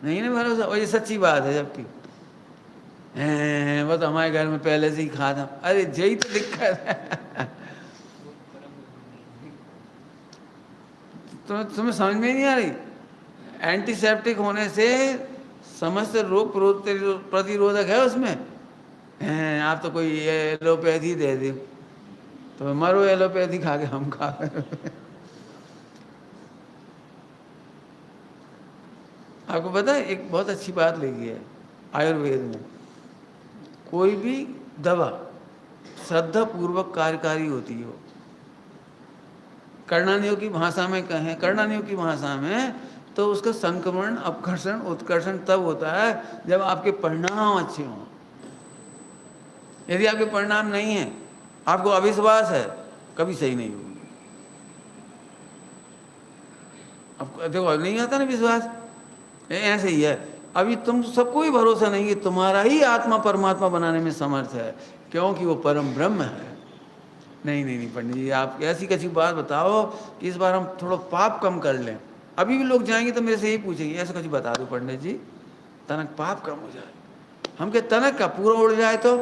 नहीं ना भरोसा। और ये सच्ची बात है, जबकि वो तो हमारे घर में पहले से ही खा था। अरे यही तो दिक्कत है तो तुम्हें समझ में नहीं आ रही। एंटीसेप्टिक होने से समस्त रोग प्रतिरोधक है उसमें। आप तो कोई एलोपैथी दे दो तो मरो एलोपैथी खा के, हम खा आपको पता है एक बहुत अच्छी बात लिखी है आयुर्वेद में, कोई भी दवा श्रद्धा पूर्वक कार्यकारी होती हो। कर्णानियों की भाषा में कहें, कर्णानियों की भाषा में तो उसका संक्रमण, अपकर्षण, उत्कर्षण तब होता है जब आपके परिणाम अच्छे हों। यदि आपके परिणाम नहीं है, आपको अविश्वास है, कभी सही नहीं होगी। अब देखो नहीं आता ना विश्वास, ऐसे ही है। अभी तुम सबको ही भरोसा नहीं है, तुम्हारा ही आत्मा परमात्मा बनाने में समर्थ है, क्योंकि वो परम ब्रह्म है। नहीं नहीं नहीं पंडित जी, आप ऐसी कैसी बात बताओ कि इस बार हम थोड़ा पाप कम कर लें। अभी भी लोग जाएंगे तो मेरे से यही पूछेंगे, ऐसा कुछ बता दो पंडित जी, तनक पाप कम हो जाए। हम क्या तनक का पूरा उड़ जाए तो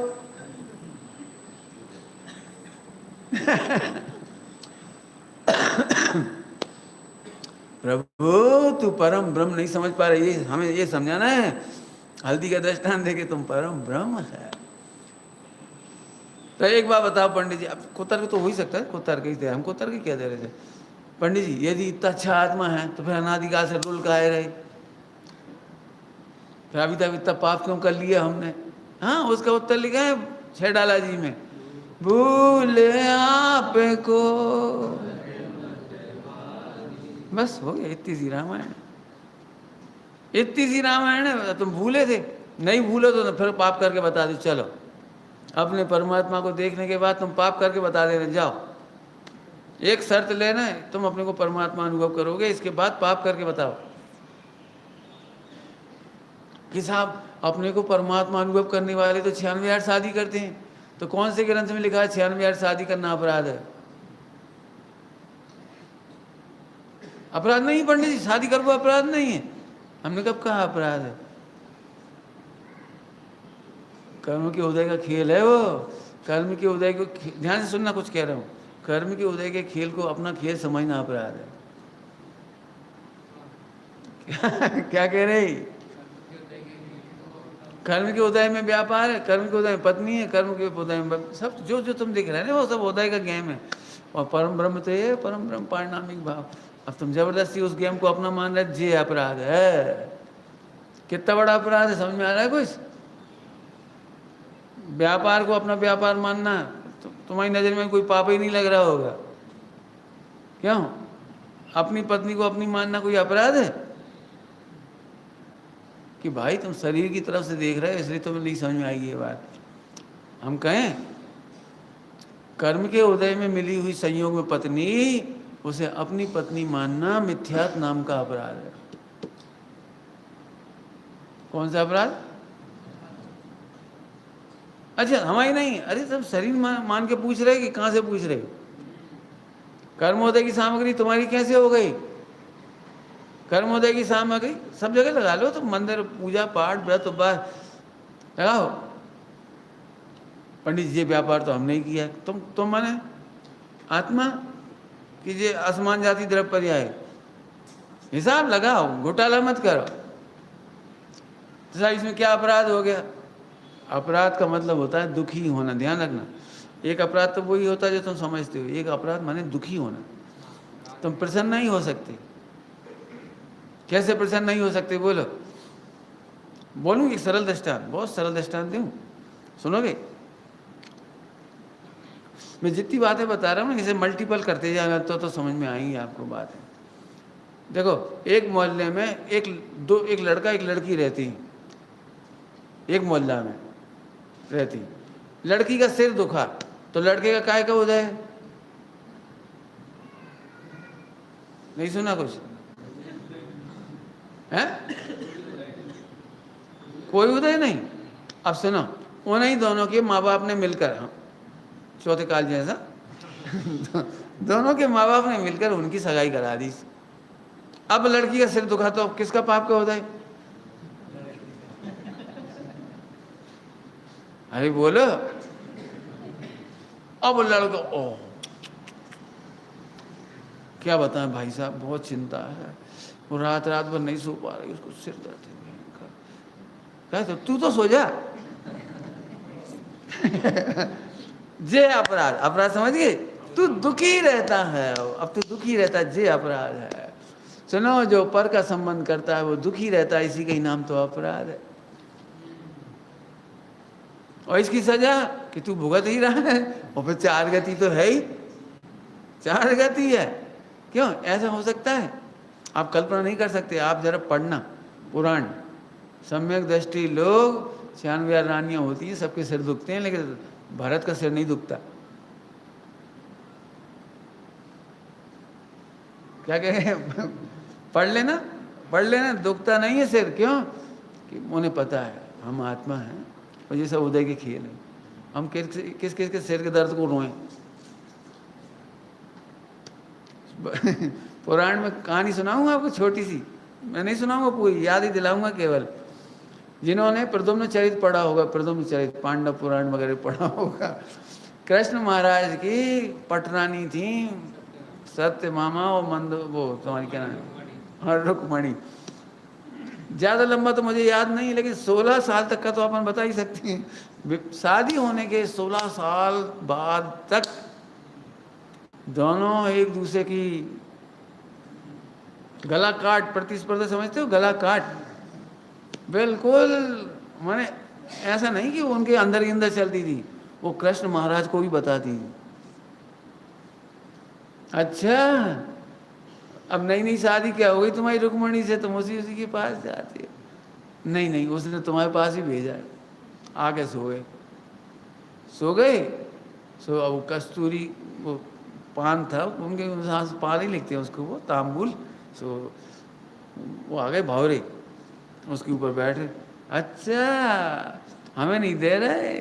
प्रभु तू परम ब्रह्म नहीं समझ पा रही, हमें ये समझाना है। हल्दी का दृष्टांत देके तुम परम ब्रह्म है। तो एक बात बताओ पंडित जी, अब कुतर तो हो ही सकता है, कुतर के थे हम, कुतर के क्या दे रहे थे पंडित जी। यदि इतना अच्छा आत्मा है तो फिर अनादिकाल से रुल काहे रहे, फिर अभी तक इतना पाप क्यों कर लिया हमने। हाँ, उसका उत्तर लिखा है 6 डाला जी में, भूले आपको, बस हो गया। इतनी सी रामायण, इतनी सी रामायण है। तुम भूले थे, नहीं भूले तो फिर पाप करके बता दो। चलो अपने परमात्मा को देखने के बाद तुम पाप करके बता देना, जाओ। एक शर्त लेना है, तुम अपने को परमात्मा अनुभव करोगे, इसके बाद पाप करके बताओ कि साहब अपने को परमात्मा अनुभव करने वाले तो 96 शादी करते हैं। तो कौन से ग्रंथ में लिखा है 96 शादी करना अपराध है? अपराध नहीं पंडित जी, शादी करना अपराध नहीं है। हमने कब कहा अपराध है? कर्म के उदय का खेल है वो। कर्म के उदय को ध्यान से सुनना, कुछ कह रहा हूँ। कर्म के उदय के खेल को अपना खेल समझना अपराध है। क्या कह रहे? कर्म के उदय में व्यापार है, कर्म के उदय में पत्नी है, कर्म के उदय में सब जो जो तुम देख रहे हो ना वो सब उदय का गेम है। और परम ब्रह्म तो ये परम ब्रह्म पारिणामिक भाव। अब तुम जबरदस्ती उस गेम को अपना मान रहे, ये अपराध है। कितना बड़ा अपराध है, समझ में आ रहा है कुछ? व्यापार को अपना व्यापार मानना तुम्हारी नजर में कोई पाप ही नहीं लग रहा होगा। क्यों? अपनी पत्नी को अपनी मानना कोई अपराध है? कि भाई तुम शरीर की तरफ से देख रहे हो इसलिए तुम्हें नहीं समझ में आएगी ये बात। हम कहें कर्म के उदय में मिली हुई संयोग में पत्नी, उसे अपनी पत्नी मानना मिथ्यात्व नाम का अपराध है। कौन सा अपराध? अच्छा हमारी नहीं, अरे सब शरीर मान के पूछ रहे कि कहां से पूछ रहे हो? कर्मोदय की सामग्री तुम्हारी कैसे हो गई? कर्मोदय की सामग्री सब जगह लगा लो, तो मंदिर पूजा पाठ व्रत उपवास लगाओ। पंडित जी व्यापार तो हमने ही किया, तुम माने आत्मा कि ये आसमान जाति द्रव्य पर्याय, हिसाब लगाओ, घोटाला मत करो। तो इसमें क्या अपराध हो गया? अपराध का मतलब होता है दुखी होना, ध्यान रखना। एक अपराध तो वही होता है जो तुम समझते हो, एक अपराध माने दुखी होना। तुम प्रसन्न नहीं हो सकते। कैसे प्रसन्न नहीं हो सकते बोलो? बोलूँ एक सरल दृष्टांत, बहुत सरल दृष्टांत दूँ, सुनोगे? मैं जितनी बातें बता रहा हूँ इसे मल्टीपल करते जाएगा तो समझ में आएंगी आपको बात है। देखो एक मोहल्ले में एक लड़का एक लड़की रहती, एक मोहल्ला में रहती। लड़की का सिर दुखा तो लड़के का काय का उदय है? नहीं सुना कुछ है? कोई उदय नहीं। अब सुनो, उन्हीं दोनों के माँ बाप ने मिलकर, चौथे काल जैसा दोनों के माँ बाप ने मिलकर उनकी सगाई करा दी। अब लड़की का सिर दुखा तो किसका पाप का उदय? अरे बोलो। अब लड़का ओ क्या बताएं भाई साहब, बहुत चिंता है, वो रात भर नहीं सो पा रही, उसको सिर दर्द है। कहते तू तो सो जा। जे अपराध, अपराध समझ गए? तू दुखी रहता है, अब तू दुखी रहता है, जे अपराध है। सुनो, जो पर का संबंध करता है वो दुखी रहता है, इसी का ही नाम तो अपराध है। और इसकी सजा कि तू भुगत ही रहा है, और फिर 4 गति तो है ही, 4 गति है। क्यों ऐसा हो सकता है? आप कल्पना नहीं कर सकते। आप जरा पढ़ना पुराण, सम्यक दृष्टि लोग 96 रानियां होती हैं, सबके सिर दुखते हैं, लेकिन भरत का सिर नहीं दुखता। क्या कहे? पढ़ लेना, दुखता नहीं है सिर। क्यों? कि उन्हें पता है हम आत्मा हैं और ये सब उदय के खेल है। हम किस के सिर के दर्द को रोएं? पुराण में कहानी सुनाऊंगा आपको छोटी सी, मैं नहीं सुनाऊंगा पूरी, याद ही दिलाऊंगा केवल। जिन्होंने प्रद्युम्न चरित पढ़ा होगा, प्रद्युम्न चरित, पांडव पुराण वगैरह पढ़ा होगा, कृष्ण महाराज की पटरानी थी सत्य मामा और वो तुम्हारी क्या नाम है, रुक्मणी। ज़्यादा लंबा तो मुझे याद नहीं, लेकिन 16 साल तक का तो अपन बता ही सकते हैं। शादी होने के 16 साल बाद तक दोनों एक दूसरे की गला काट प्रतिस्पर्धा, समझते हो? गला काट, बिल्कुल। माने ऐसा नहीं कि उनके अंदर ही अंदर चलती थी, वो कृष्ण महाराज को भी बताती थी। अच्छा, अब नई शादी क्या हो गई तुम्हारी रुक्मणी से, तुम उसी के पास जाती हो? नहीं, उसने तुम्हारे पास ही भेजा है। आके सो गए। सो अब कस्तूरी वो पान था, उनके पान ही लिखते हैं उसको, वो तांबुल। सो वो आ गए भावरे, उसके ऊपर बैठे। अच्छा, हमें नहीं दे रहे,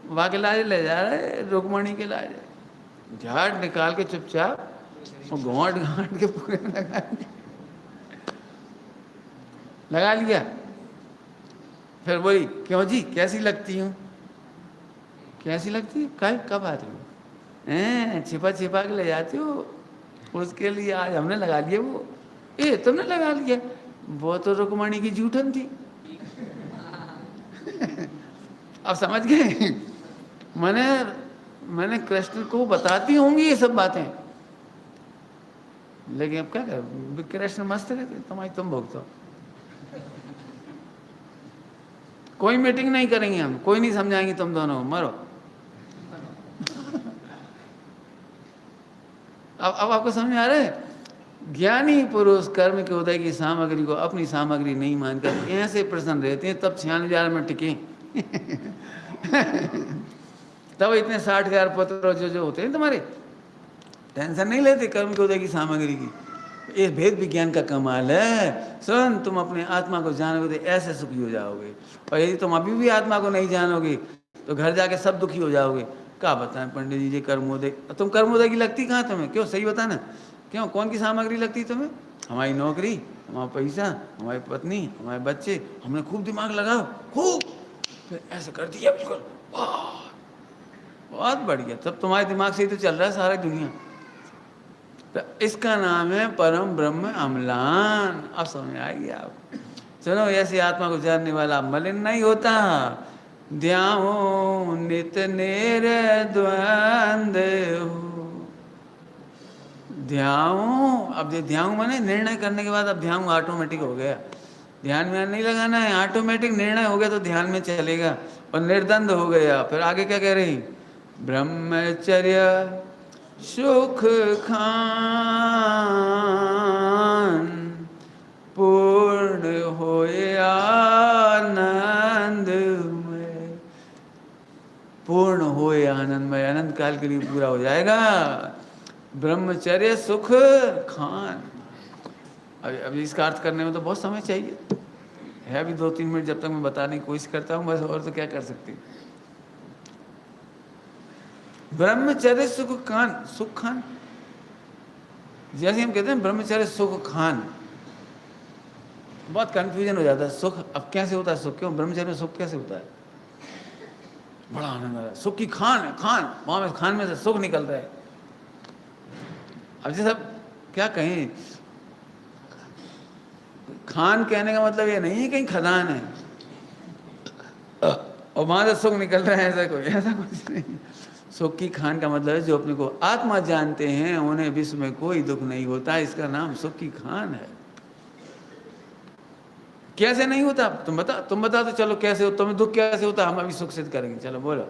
वहाँ के लाजे ले जा रहे, रुक्मणी के लाजे। झाड़ निकाल के चुपचाप और घाट के पूरे लगा लिया। फिर बोली, क्यों जी कैसी लगती हूँ? कैसी लगती है? कब आती हो? छिपा के ले जाती हो, उसके लिए आज हमने लगा लिए वो। ये तुमने लगा लिया, वो तो रुक्मणी की जूठन थी। अब समझ गए? मैंने कृष्ण को बताती होंगी ये सब बातें, लेकिन अब क्या कर, कृष्ण मस्त रहते, तुम्हारी तुम भुगतो। कोई मीटिंग नहीं करेंगे हम, कोई नहीं समझाएंगे, तुम दोनों मरो। अब आपको समझ आ रहा है? ज्ञानी पुरुष कर्म के उदय की सामग्री को अपनी सामग्री नहीं मानकर ऐसे प्रसन्न रहते हैं, तब 96,000 में टिके। तब इतने 60,000 पुत्र जो होते हैं तुम्हारे, टेंशन नहीं लेते कर्म के उदय की सामग्री की। ये भेद विज्ञान का कमाल है। सुन, तुम अपने आत्मा को जानोगे तो ऐसे सुखी हो जाओगे, और यदि तुम अभी भी आत्मा को नहीं जानोगे तो घर जाके सब दुखी हो जाओगे। क्या बताएं पंडित जी, कर्मोदय, तुम कर्मोदय की लगती कहाँ तुम्हें? क्यों, सही बता ना, क्यों, कौन की सामग्री लगती तुम्हें? हमारी नौकरी, हमारा पैसा, हमारी पत्नी, हमारे बच्चे, हमने खूब दिमाग लगाओ, खूब, फिर ऐसे कर दिया बिल्कुल, बहुत बढ़िया। तब तुम्हारे दिमाग से ही तो चल रहा है सारी दुनिया। तो इसका नाम है परम ब्रह्म अम्लान। अब समझ आएगी आप? सुनो, ऐसी आत्मा को जानने वाला मलिन नहीं होता। ध्याओ नित नेर द्वंद्व, ध्याओ, अब ये ध्यान माने निर्णय करने के बाद अब ध्यान ऑटोमेटिक हो गया। ध्यान में नहीं लगाना है, ऑटोमेटिक निर्णय हो गया तो ध्यान में चलेगा, और निर्द्वंद हो गया। फिर आगे क्या कह रही? ब्रह्मचर्य सुख खान, पूर्ण होए आनंदमय, पूर्ण होए आनंदमय, अनंत काल के लिए पूरा हो जाएगा। ब्रह्मचर्य सुख खान। अभी इसका अर्थ करने में तो बहुत समय चाहिए है, अभी 2-3 मिनट जब तक मैं बताने की कोशिश करता हूँ बस, और तो क्या कर सकती। ब्रह्मचर्य सुख खान, सुख खान, जैसे हम कहते हैं ब्रह्मचर्य सुख खान, बहुत कंफ्यूजन हो जाता है। सुख अब कैसे होता है सुख? क्यों ब्रह्मचर्य में सुख कैसे होता है? बड़ा आनंद आ रहा है, सुख की खान है, खान, वहां में खान में से सुख निकल रहा है। अब जैसे सब क्या कहें, खान कहने का मतलब ये नहीं है कहीं खदान है और वहां से सुख निकल रहा है, ऐसा कुछ नहीं। सुख की खान का मतलब है जो अपने को आत्मा जानते हैं उन्हें विश्व में कोई दुख नहीं होता, इसका नाम सुख की खान है। कैसे नहीं होता? तुम बता तो चलो कैसे हो, तुम्हें दुख कैसे होता? हम अभी सुख सिद्ध करेंगे, चलो बोलो।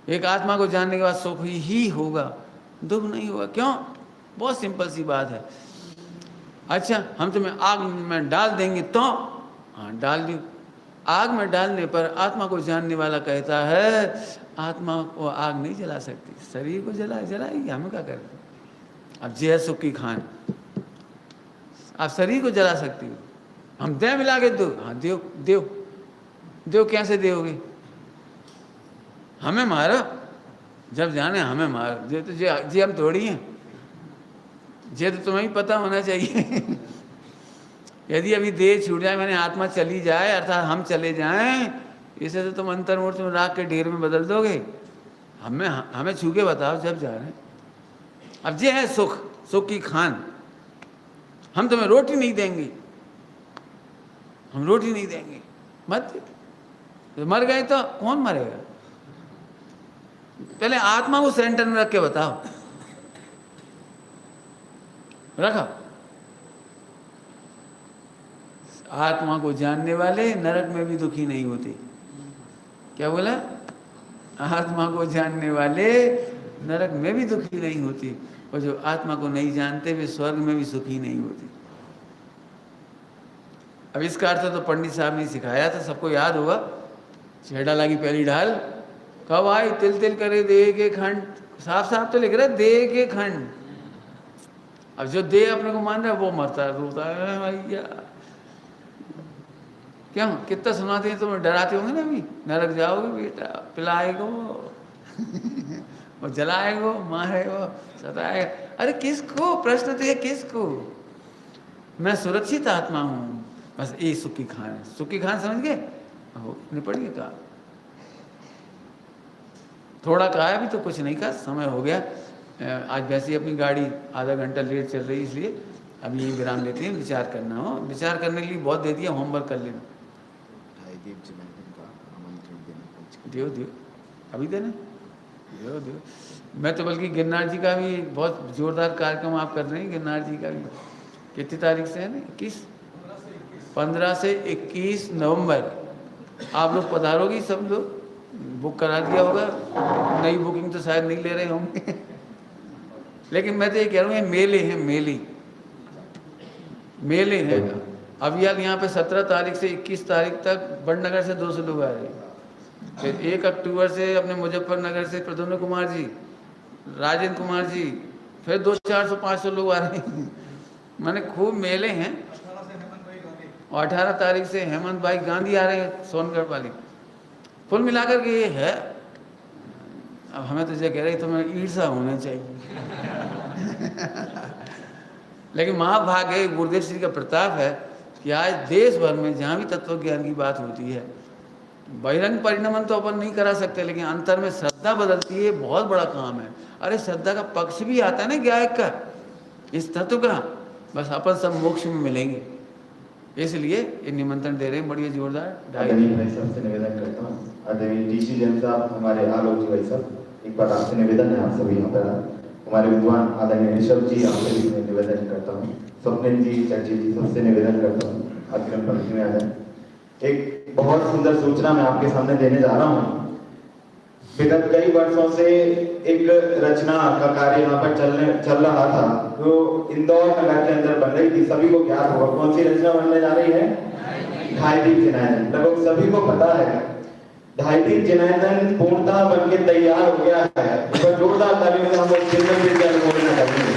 एक आत्मा को जानने के बाद सुख ही होगा, दुख नहीं होगा। क्यों? बहुत सिंपल सी बात है। अच्छा, हम तुम्हें आग में डाल देंगे तो? हाँ, डाल दी। आग में डालने पर आत्मा को जानने वाला कहता है आत्मा को आग नहीं जला सकती, शरीर को जलाएगी, हमें क्या करें? अब जे है सुख की खान, आप शरीर को जला सकती हो, हम दे मिला के दो। हाँ, देव कैसे दोगे? हमें मारो, जब जाने हमें मारो। जे तो जे हम थोड़ी हैं, जे तो तुम्हें ही पता होना चाहिए। यदि अभी देह छूट जाए, मैंने आत्मा चली जाए, अर्थात हम चले जाएं, इसे तो तुम अंतर्मूर्ति में राख के ढेर में बदल दोगे। हमें छू के बताओ जब जा रहे हैं। अब ये है सुख, सुख की खान। हम तुम्हें रोटी नहीं देंगे, हम रोटी नहीं देंगे, मत। तो मर गए तो कौन मरेगा? पहले आत्मा को सेंटर में रख के बताओ। रखा? आत्मा को जानने वाले नरक में भी दुखी नहीं होते। क्या बोला? आत्मा को जानने वाले नरक में भी दुखी नहीं होती, और जो आत्मा को नहीं जानते वे स्वर्ग में भी सुखी नहीं होते। अब इसका अर्थ तो पंडित साहब ने सिखाया था, सबको याद होगा। छेड़ा लगी पहली ढाल, कब आई तिल तिल करे दे के खंड, साफ साफ तो लिख रहा है दे के खंड। अब जो दे अपने को मान रहा है वो मरता है, रोता है भैया। क्यों? कितना सुनाते हैं, तुम्हें डराते होंगे ना, अभी नरक जाओगे बेटा, पिलाएगो और जलाएगो, मारेगो, सताएगा। अरे किसको? प्रश्न तो है किसको? मैं सुरक्षित आत्मा हूँ, बस ये सुख की खान है। सुख की खान समझ गए? निपट गए कहा। थोड़ा कहा अभी तो कुछ नहीं कहा, समय हो गया। आज वैसे ही अपनी गाड़ी आधा घंटा लेट चल रही, इसलिए अब यही विराम लेते हैं, विचार करना हो, विचार करने के लिए बहुत दे दिया, होमवर्क कर लेना। दियो दियो, अभी देना, दियो दियो। मैं तो बल्कि गिरनार जी का भी बहुत जोरदार कार्यक्रम आप कर रहे हैं, गिरनार जी का भी कितनी तारीख से है ना, 21, 15 से 21 नवंबर आप लोग पधारोगी, सब लोग बुक करा दिया होगा, नई बुकिंग तो शायद नहीं ले रहे होंगे लेकिन मैं तो ये कह रहा हूँ, ये मेले हैं, मेले हैं। अब यार यहाँ पे 17 तारीख से 21 तारीख तक बड़नगर से 200 लोग आ रहे हैं, फिर 1 अक्टूबर से अपने मुजफ्फरनगर से प्रद्युम्न कुमार जी, राजेंद्र कुमार जी, फिर 200-400-500 लोग आ रहे हैं मैंने खूब मेले हैं। और 18 तारीख से हेमंत भाई गांधी आ रहे हैं सोनगढ़ वाली, कुल मिलाकर के ये है। अब हमें तो ये कह रहे तुम्हें ईर्षा होना चाहिए लेकिन महाभाग्य गुरुदेव श्री का प्रताप है कि आज देश भर में जहाँ भी तत्व ज्ञान की बात होती है, बहिरंग परिणमन तो अपन नहीं करा सकते, लेकिन अंतर में श्रद्धा बदलती है, बहुत बड़ा काम है। अरे श्रद्धा का पक्ष भी आता है ना गायक का, इस तत्व का, बस अपन सब मोक्ष में मिलेंगे, इसलिए ये निमंत्रण दे रहे हैं बढ़िया जोरदार। भाई साहब से निवेदन करता हूँ, आदरणीय डीसी जैन साहब, हमारे आलोक जी भाई साहब, एक बार आपसे निवेदन है, आप सभी यहाँ पर हमारे विद्वान आदरणीय ऋषभ जी, आपसे भी मैं निवेदन करता हूँ, स्वप्निल जी, चर्चित जी, सबसे निवेदन करता हूँ अग्रिम पंक्ति में आ जाए। एक बहुत सुंदर सूचना मैं आपके सामने देने जा रहा हूँ। विगत कई वर्षों से एक रचना का कार्य यहाँ पर चल रहा था, जो इंदौर नगर के अंदर बन रही थी। सभी को ज्ञात होगा कौन सी रचना बनने जा रही है? ढाई दीप जिनायतन। लगभग सभी को पता है ढाई दीप जिनायतन पूर्णतः बनके तैयार हो गया है। तो जोरदार तालियों से हम लोग अनुमोदन करेंगे।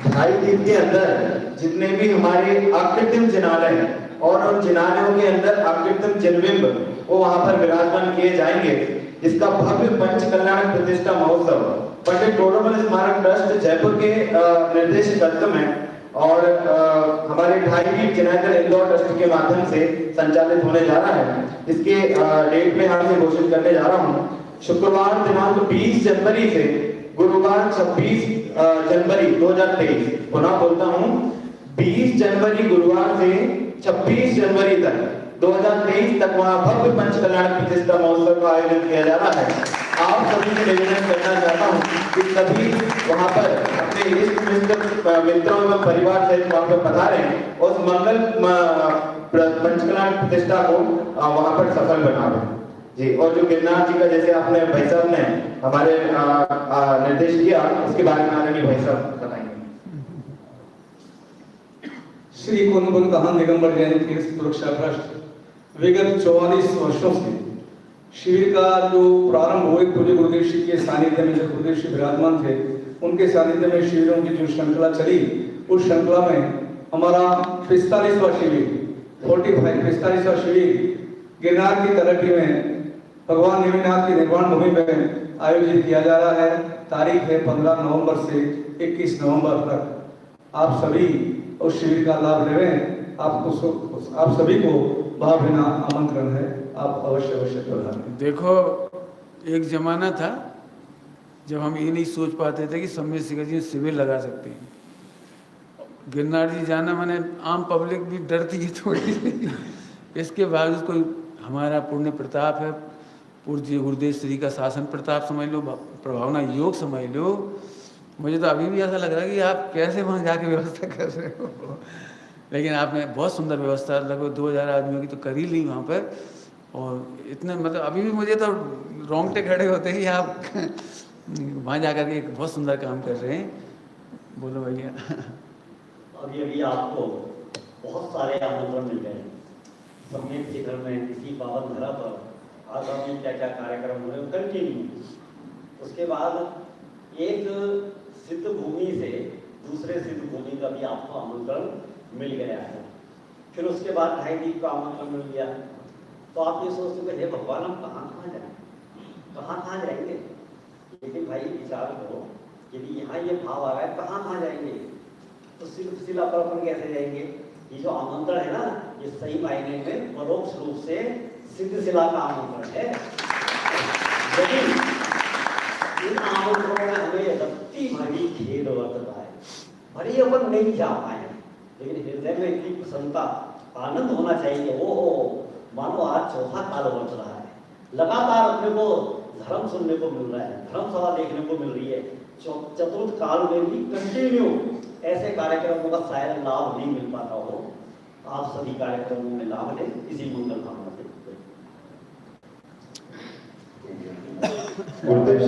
ढाई दीप के अंदर जितने भी हमारे आकृतिम जिनालय हैं और उन जिनालयों के अंदर आकृतिम जिनबिंब वो वहां पर विराजमान किए जाएंगे। इसका भव्य पंच कल्याण प्रतिष्ठा महोत्सव पंडित डोडोमल स्मारक ट्रस्ट जयपुर के निर्देशकत्व में और हमारे ढाई दीप जिनायतन इंदौर ट्रस्ट के माध्यम से संचालित होने जा रहा है। इसके डेट में यहाँ से घोषित करने जा रहा हूँ। शुक्रवार दिनांक 20 जनवरी से गुरुवार 26 जनवरी 2023, पुनः बोलता हूँ 20 जनवरी गुरुवार से 26 जनवरी तक 2023 तक वहाँ भव्य पंच कल्याण प्रतिष्ठा महोत्सव का आयोजन किया जा रहा है। आप सभी से निवेदन करना चाहता हूँ कि सभी वहाँ पर अपने इष्ट मित्रों एवं परिवार सहित वहाँ पर पधारें और उस मंगल पंच कल्याण प्रतिष्ठा को वहाँ पर सफल बनावें जी। और जो गिरनार जी का जैसे आपने भाई साहब ने हमारे निर्देश किया, उसके बारे में आदरणीय भाई साहब बताएंगे। श्री कुंदबुल कहान दिगंबर जैन तीर्थ सुरक्षा ट्रस्ट विगत 44 वर्षों से शिविर का जो प्रारंभ हुए पूज्य गुरुदेव श्री के सानिध्य में, जो गुरुदेव श्री विराजमान थे उनके सानिध्य में शिविरों की जो श्रृंखला चली, उस श्रृंखला में हमारा 45वां शिविर 45वां शिविर गिरनार की तलहटी में भगवान नेमिनाथ की निर्वाण भूमि में आयोजित किया जा रहा है। तारीख है 15 नवंबर से 21 नवंबर तक। आप सभी उस शिविर का लाभ ले रहे हैं। आप सभी को भावभीना आमंत्रण है, आप अवश्य प्रधान। देखो, एक जमाना था जब हम ये नहीं सोच पाते थे कि सम्मेद शिखर जी शिविर लगा सकते हैं। गिरनार जी जाना माने आम पब्लिक भी डरती है थोड़ी सी। इसके बावजूद कोई हमारा पुण्य प्रताप है, पूज्य गुरुदेव श्री का शासन प्रताप समझ लो, प्रभावना योग समझ लो। मुझे तो अभी भी ऐसा लग रहा है कि आप कैसे वहाँ जाके व्यवस्था कर रहे हो लेकिन आपने बहुत सुंदर व्यवस्था लगभग 2000 आदमियों की तो कर ही ली वहाँ पर। और इतने मतलब अभी भी मुझे तो रोंगटे खड़े होते ही आप वहाँ जाकर के एक बहुत सुंदर काम कर रहे हैं। बोलो भैया। अभी आपको बहुत सारे आमंत्रण मिल गए सम्मेद शिखर में, किसी पावन धरा पर आगामी क्या क्या कार्यक्रम हुए कंटिन्यू। उसके बाद एक सिद्ध भूमि से दूसरे सिद्ध भूमि का भी आपको आमंत्रण मिल गया है। फिर उसके बाद ढाई दीप का आमंत्रण मिल गया है। तो आप ये सोचते हैं भगवान हम कहाँ जाएं, कहाँ जाएंगे। लेकिन भाई विचार करो, यदि यहाँ ये भाव आ रहा है कहाँ जाएंगे, तो सिर्फ शिला पर अपन कैसे जाएंगे। ये जो आमंत्रण है ना, ये सही मायने में परोक्ष रूप से सिद्ध शिला का आमंत्रण है। लेकिन इन आमंत्रणों में हमें रत्ती भरी खेद वर्तता है। भले ही अपन नहीं जा पाए, लेकिन हृदय में इतनी प्रसन्नता, आनंद होना चाहिए। वो मानो आज चौथा काल बच रहा है, लगातार अपने को धर्म सुनने को मिल रहा है, धर्मसभा देखने को मिल रही है। चतुर्थ काल में भी कंटिन्यू ऐसे कार्यक्रमों का शायद लाभ नहीं मिल पाता हो। आप सभी कार्यक्रमों में लाभ लें, इसी मंगल भावना से। गुरुदेव जी